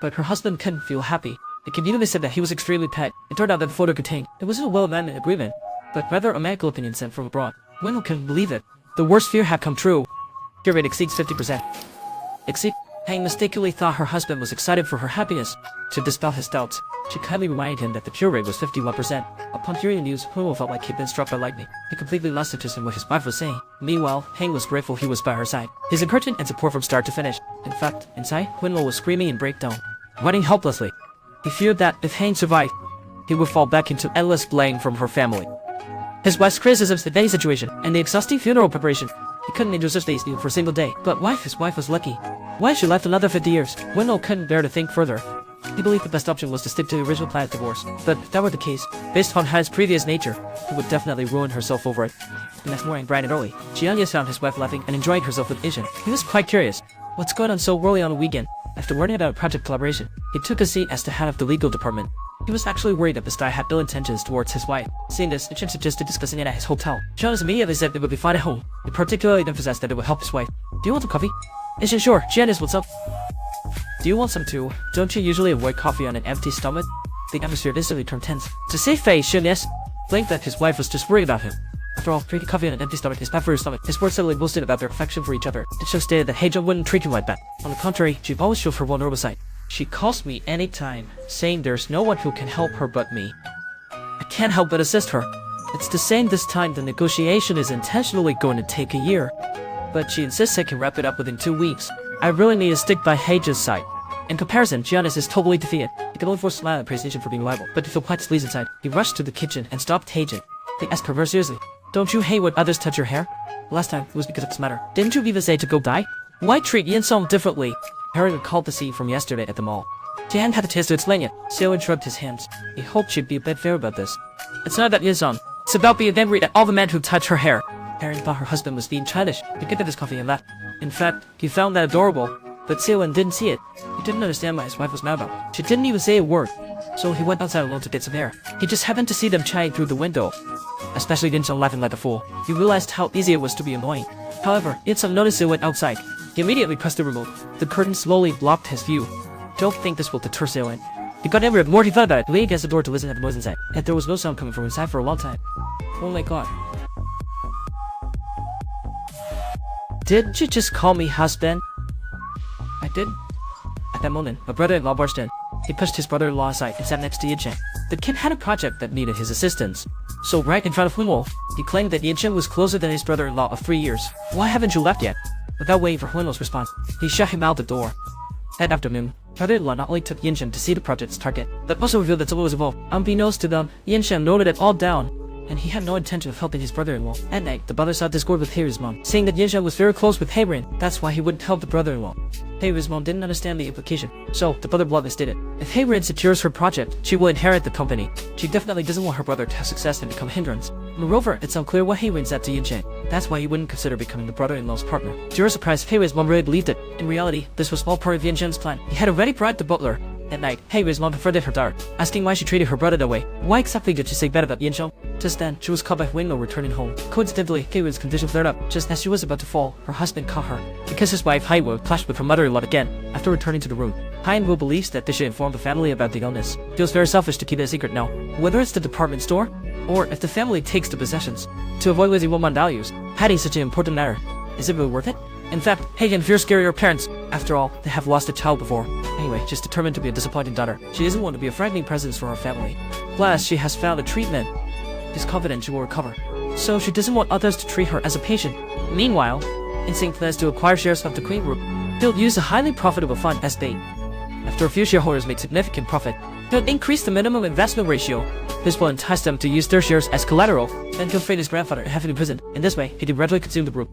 but her husband couldn't feel happy. He conveniently said that he was extremely pet. It turned out that the photo contained. It wasn't a well-mannered agreement, but rather a medical opinion sent from abroad. Hyunwoo couldn't believe it. The worst fear had come true. Fear rate exceeds 50%. Haein mistakenly thought her husband was excited for her happiness. To dispel his doubts, she kindly reminded him that the cure rate was 51%. Upon hearing the news, Hyunwoo felt like he'd been struck by lightning. He completely lost interest in what his wife was saying. Meanwhile, Haein was grateful he was by her side. His encouragement and support from start to finish. In fact, inside, Hyunwoo was screaming in breakdown, running helplessly. He feared that if Haein survived, he would fall back into endless blame from her family. His wife's criticisms, the daily situation, and the exhausting funeral preparation. He couldn't endure such days for a single day. But his wife was lucky. Why she left another 50 years? Hyunwoo couldn't bear to think further. He believed the best option was to stick to the original plan of divorce. But if that were the case, based on Haein's previous nature, he would definitely ruin herself over it. The next morning, bright and early, Jianya found his wife laughing and enjoying herself with Ishin. He was quite curious. What's going on so early on a weekend? After learning about a project collaboration, he took a seat as the head of the legal department. He was actually worried that this guy had ill intentions towards his wife. Seeing this, Ishin suggested discussing it at his hotel. Jonas immediately said it would be fine at home. He particularly emphasized that it would help his wife. Do you want some coffee? Ishin, sure. Janice, what's up? Do you want some too? Don't you usually avoid coffee on an empty stomach? The atmosphere instantly turned tense. To save face, Jonas blamed that his wife was just worried about him. After all, drinking coffee on an empty stomach is bad for your stomach. His words suddenly boasted about their affection for each other. It show stated that Haein wouldn't treat him like that. On the contrary, she always showed her vulnerable side. She calls me anytime, saying there's no one who can help her but me. I can't help but assist her. It's the same this time. The negotiation is intentionally going to take a year, but she insists I can wrap it up within 2 weeks. I really need to stick by Haeja's side. In comparison, Giannis is totally defeated. He can only force a smile and appreciation for being reliable, but to feel quite displeased inside, he rushed to the kitchen and stopped Haein. He asked her very seriously, "Don't you hate when others touch your hair?" Last time, it was because of this matter. Didn't you even say to go die? Why treat Yinsong differently? Haein recalled the scene from yesterday at the mall. She hadn't had a chance to explain yet. Seo shrugged his hands. He hoped she'd be a bit fair about this. It's not about Yinsong. It's about being angry at all the men who touch her hair. Haein thought her husband was being childish. He picked up his coffee and laughed. In fact, he found that adorable. But Seo didn't see it. He didn't understand what his wife was mad about. She didn't even say a word. So he went outside alone to get some air. He just happened to see them chatting through the window. Especially Yinsong laughing like a fool. He realized how easy it was to be annoying. However, Yinsong noticed Seo went outside. He immediately pressed the remote. The curtain slowly blocked his view. Don't think this will deter Seo. He got angry the more he thought about it, leaning against the door to listen to the noise inside. And there was no sound coming from inside for a long time. Oh my god. Didn't you just call me husband? I did. At that moment, my brother-in-law barged in. He pushed his brother-in-law aside and sat next to Yinsong. The kid had a project that needed his assistance. So right in front of Hyunwoo, he claimed that Yinsong was closer than his brother-in-law of 3 years. Why haven't you left yet? Without waiting for Hyunwoo's response, he shut him out the door. That afternoon, brother-in-law not only took Yinsong to see the project's target, but also revealed that someone was involved. Unbeknownst to them, Yinsong noted it all down, and he had no intention of helping his brother-in-law. At night, the brother saw discord with Haerin's mom, saying that Yinsong was very close with Haein. That's why he wouldn't help the brother-in-law. Haerin's mom didn't understand the implication, so the brother bluntly stated, if Haein secures her project, she will inherit the company. She definitely doesn't want her brother to have success and become a hindrance. Moreover, it's unclear what Haein said to Yinsong. That's why he wouldn't consider becoming the brother-in-law's partner. To her surprise, Haerin's mom really believed it. In reality, this was all part of Yinsong's plan. He had already bribed the butler. At night, Haerin's mom confronted her daughter, asking why she treated her brother that way. Why exactly did she say bad about Yinsong? Just then, she was caught by Hyunwoo returning home. Coincidentally, Haerin's condition flared up. Just as she was about to fall, her husband caught her. Because his wife, Hyunwoo, clashed with her mother-in-law again. After returning to the room, Hyunwoo believes that they should inform the family about the illness. Feels very selfish to keep it a secret now. Whether it's the department store, or if the family takes the possessions. To avoid losing woman values, hiding such an important matter. Is it really worth it? In fact, Haein fears scarier parents. After all, they have lost a child before. Anyway, she's determined to be a disappointing daughter. She doesn't want to be a frightening presence for her family. Plus, she has found a treatment. She's confident she will recover. So she doesn't want others to treat her as a patient. Meanwhile, Instinct plans to acquire shares of the Queen Group. They'll use a highly profitable fund as bait. After a few shareholders made significant profit, they'll increase the minimum investment ratio. This will entice them to use their shares as collateral, then confront his grandfather and have him imprisoned. In this way, he did gradually consume the group.